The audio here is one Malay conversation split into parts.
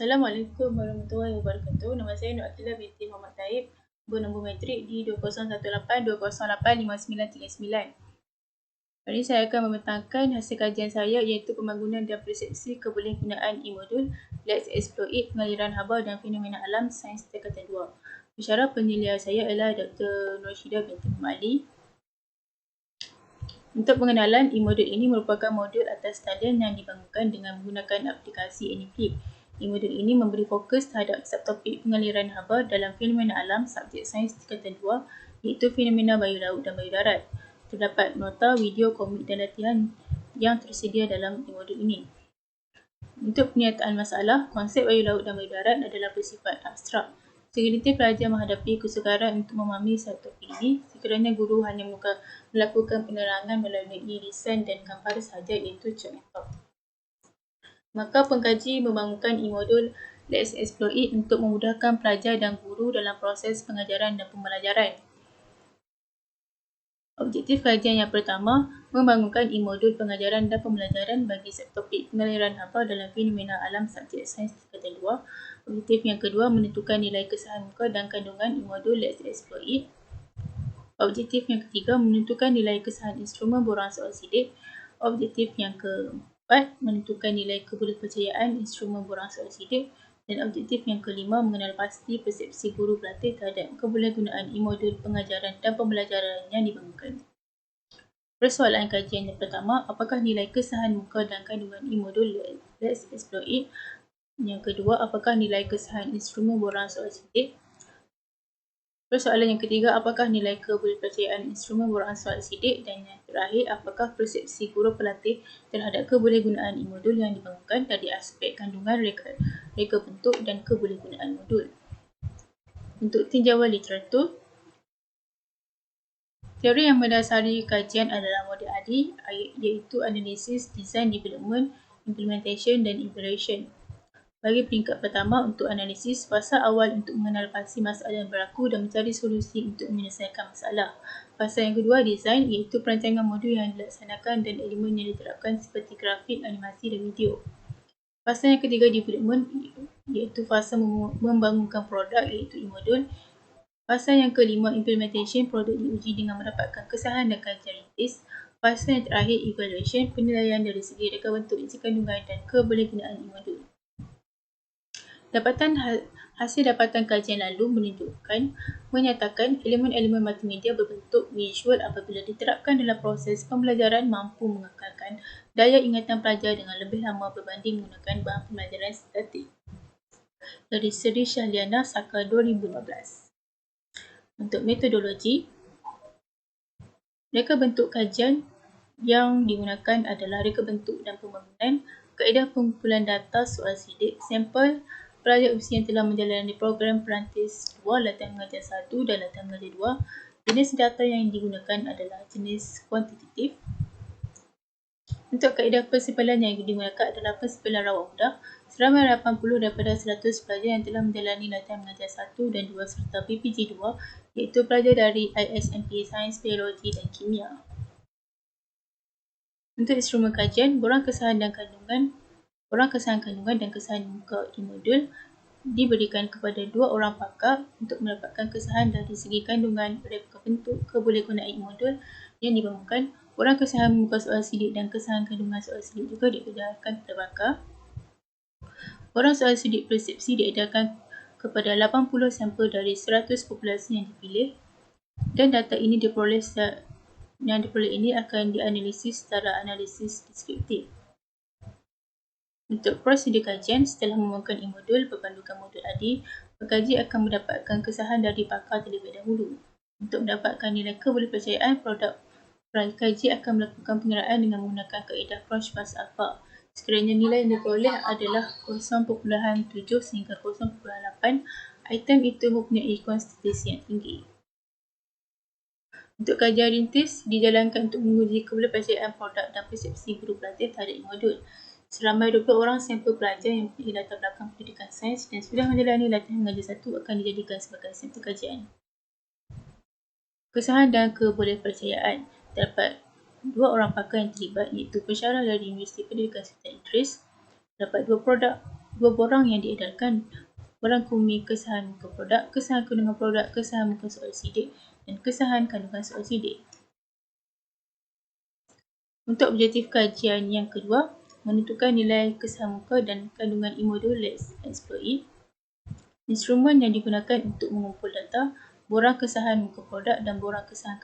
Assalamualaikum warahmatullahi wabarakatuh. Nama saya Nur Aqilah binti Muhammad Taib, bernombor matrik di 2018-2089-3939. Hari ini saya akan membentangkan hasil kajian saya iaitu pembangunan dan persepsi kebolehgunaan e-modul Let's Explore It, pengaliran haba dan fenomena alam sains tingkatan 2. Pensyarah penilaian saya adalah Dr. Norshidah binti Muhammad Ali. Untuk pengenalan, e-modul ini merupakan modul atas talian yang dibangunkan dengan menggunakan aplikasi AnyFlip. E-modul ini memberi fokus terhadap subtopik pengaliran haba dalam fenomena alam subjek sains tingkatan 2 iaitu fenomena bayu laut dan bayu darat. Terdapat nota, video, komik dan latihan yang tersedia dalam e-modul ini. Untuk penyataan masalah, konsep bayu laut dan bayu darat adalah bersifat abstrak. Segelintir pelajar menghadapi kesukaran untuk memahami subtopik ini sekiranya guru hanya melakukan penerangan melalui lisan dan gambar sahaja iaitu chalk method. Maka pengkaji membangunkan e-modul Let's Explore It untuk memudahkan pelajar dan guru dalam proses pengajaran dan pembelajaran. Objektif kajian yang pertama, membangunkan e-modul pengajaran dan pembelajaran bagi subtopik pengaliran haba dalam fenomena alam subjek sains tingkatan 2. Objektif yang kedua, menentukan nilai kesahan muka dan kandungan e-modul Let's Explore It. Objektif yang ketiga, menentukan nilai kesahan instrumen borang soal sidik. Objektif yang keempat, menentukan nilai kebolehpercayaan instrumen borang soal sidik. Dan objektif yang kelima, mengenal pasti persepsi guru pelatih terhadap kebolehgunaan e-modul pengajaran dan pembelajaran yang dibangunkan. Persoalan kajian yang pertama, apakah nilai kesahan muka dan kandungan e-modul Let's Explore It? Yang kedua, apakah nilai kesahan instrumen borang soal sidik? Persoalan yang ketiga, apakah nilai kebolehpercayaan instrumen borang soal sidik? Dan yang terakhir, apakah persepsi guru pelatih terhadap kebolehgunaan e-modul yang dibangunkan dari aspek kandungan, reka bentuk dan kebolehgunaan modul. Untuk tinjauan literatur, teori yang mendasari kajian adalah model ADI iaitu Analysis, Design, Development, Implementation dan Iteration. Bagi peringkat pertama untuk analisis, fasa awal untuk mengenal pasti masalah yang berlaku dan mencari solusi untuk menyelesaikan masalah. Fasa yang kedua, design iaitu perancangan modul yang dilaksanakan dan elemen yang diterapkan seperti grafik, animasi dan video. Fasa yang ketiga, development iaitu fasa membangunkan produk iaitu e-modul. Fasa yang kelima, implementation, produk diuji dengan mendapatkan kesahan dan kajian rintis. Fasa yang terakhir, evaluation, penilaian dari segi reka bentuk, isi kandungan dan kebolehgunaan e-modul. Hasil dapatan kajian lalu menyatakan elemen-elemen multimedia berbentuk visual apabila diterapkan dalam proses pembelajaran mampu mengekalkan daya ingatan pelajar dengan lebih lama berbanding menggunakan bahan pembelajaran statik. Dari Seri Syahliana Saka 2015. Untuk metodologi, reka bentuk kajian yang digunakan adalah reka bentuk dan pembangunan, kaedah pengumpulan data soal sidik, sampel, pelajar usia yang telah menjalani program perantis 2, latihan mengajar 1 dan latihan mengajar 2. Jenis data yang digunakan adalah jenis kuantitatif. Untuk kaedah pensimpulan yang digunakan adalah pensimpulan rawat mudah. Seramai 80 daripada 100 pelajar yang telah menjalani latihan mengajar 1 dan 2 serta PPG 2 iaitu pelajar dari ISMP, Sains, Biologi dan Kimia. Untuk instrumen kajian, borang kesahan kandungan dan kesahan muka e-modul diberikan kepada 2 orang pakar untuk mendapatkan kesahan dari segi kandungan, reka bentuk, kebolehgunaan e-modul yang dibangunkan. Borang kesahan muka soal sidik dan kesahan kandungan soal sidik juga diedarkan kepada pakar. Borang soal sidik persepsi diedarkan kepada 80 sampel dari 100 populasi yang dipilih dan data ini diperoleh ini akan dianalisis secara analisis deskriptif. Untuk prosedur kajian, setelah membangunkan e-modul berpandukan modul ADI, pengkaji akan mendapatkan kesahan dari pakar terlebih dahulu. Untuk mendapatkan nilai kebolehpercayaan produk, pengkaji akan melakukan pengiraan dengan menggunakan kaedah Frosch Alpha. Sekiranya nilai yang diperoleh adalah 0.7 sehingga 0.8, item itu mempunyai konsistensi yang tinggi. Untuk kajian rintis, dijalankan untuk menguji kebolehpercayaan produk dan persepsi guru pelatih terhadap e-modul. Seramai 20 orang sampel pelajar yang mempunyai latar belakang pendidikan sains dan sudah menjalani latihan mengajar 1 akan dijadikan sebagai sampel kajian. Kesahan dan kebolehpercayaan. Terdapat 2 orang pakar yang terlibat iaitu pensyarah dari Universiti Pendidikan Serta Idris. Terdapat 2 dua borang yang diedarkan, borang kumi kesahan muka produk, kesahan kandungan produk, kesahan muka soal sidik, dan kesahan kandungan soal sidik. Untuk objektif kajian yang kedua, menentukan nilai kesahan muka dan kandungan e-modul. Let's explore it. Instrumen yang digunakan untuk mengumpul data, borang kesahan muka produk dan borang kesahan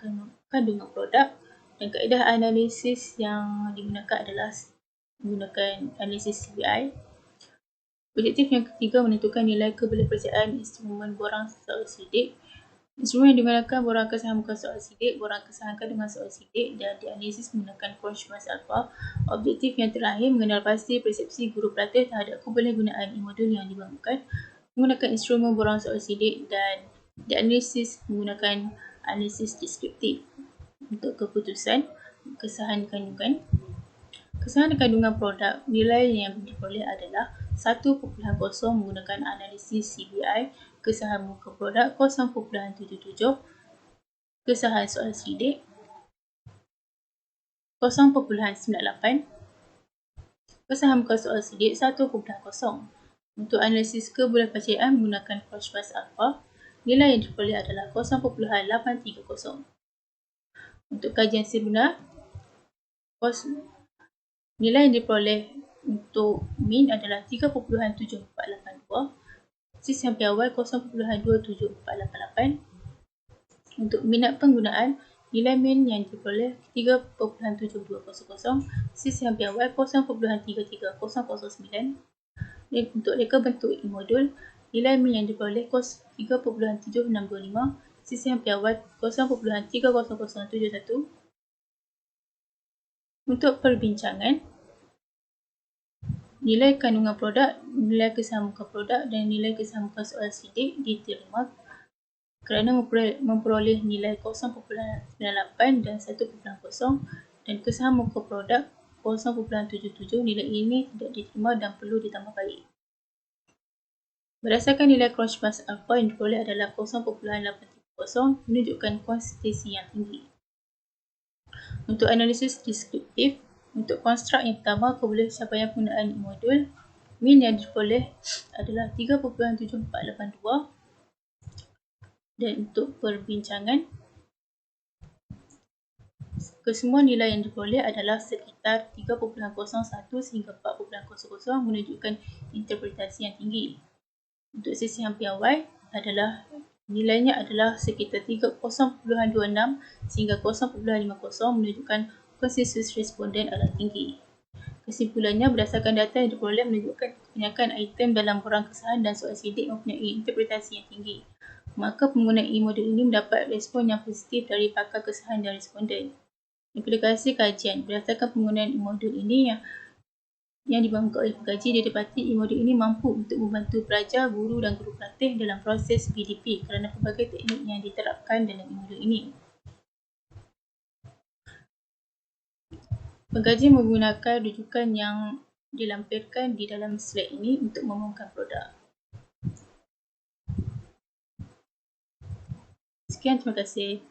kandungan produk, dan kaedah analisis yang digunakan adalah menggunakan analisis CBI. Objektif yang ketiga, menentukan nilai kepercayaan instrumen borang soal sidik. Instrumen yang digunakan borang kesahan muka soal sidik, borang kesahan kandungan soal sidik, dan dianalisis menggunakan Crunchbase Alpha. Objektif yang terakhir, mengenal pasti persepsi guru pelatih terhadap kebolehgunaan e-modul yang dibangunkan menggunakan instrumen borang soal sidik, dan dianalisis menggunakan analisis deskriptif. Untuk keputusan kesahan kandungan, kesahan kandungan produk, nilai yang diperoleh adalah 1.0 menggunakan analisis CBI, kesahan muka produk 0.77, kesahan soal sidik 0.98, kesahan muka soal sidik 1.0. Untuk analisis kebolehpercayaan menggunakan Crunchbase Alpha, nilai yang diperoleh adalah 0.830. Untuk kajian sebenar, nilai yang diperoleh untuk min adalah 3.7482, sis yang piawai 0.27488. Untuk minat penggunaan, nilai min yang diperoleh 3.7200, sis yang piawai 0.33009. Dan untuk reka bentuk e-modul, nilai min yang diperoleh 3.7625, sis yang piawai 0.30071. Untuk perbincangan, nilai kandungan produk, nilai kesahan muka produk, dan nilai kesahan muka soal sidik diterima kerana memperoleh nilai 0.98 dan 1.0, dan kesahan muka produk 0.77. Nilai ini tidak diterima dan perlu ditambah balik. Berdasarkan nilai Crunchbase Alpha yang diperoleh adalah 0.830, menunjukkan konsistensi yang tinggi. Untuk analisis deskriptif, untuk konstruk yang pertama, kebolehcapaian penggunaan e-modul, min yang diperoleh adalah 3.7482. Dan untuk perbincangan, kesemua nilai yang diperoleh adalah sekitar 3.01 sehingga 4.00, menunjukkan interpretasi yang tinggi. Untuk sesi yang piawai adalah nilainya adalah sekitar 0.26 sehingga 0.50, menunjukkan konsensus responden adalah tinggi. Kesimpulannya, berdasarkan data yang diperoleh menunjukkan kebanyakan item dalam borang kesahan dan soal sidik mempunyai interpretasi yang tinggi. Maka pengguna e-modul ini mendapat respon yang positif dari pakar kesahan dan responden. Implikasi kajian, berdasarkan penggunaan e-modul ini yang dibangunkan oleh pengkaji, didapati e-modul ini mampu untuk membantu pelajar, guru dan guru pelatih dalam proses PDP kerana pelbagai teknik yang diterapkan dalam e-modul ini. Pengkaji menggunakan rujukan yang dilampirkan di dalam slide ini untuk mengumumkan produk. Sekian, terima kasih.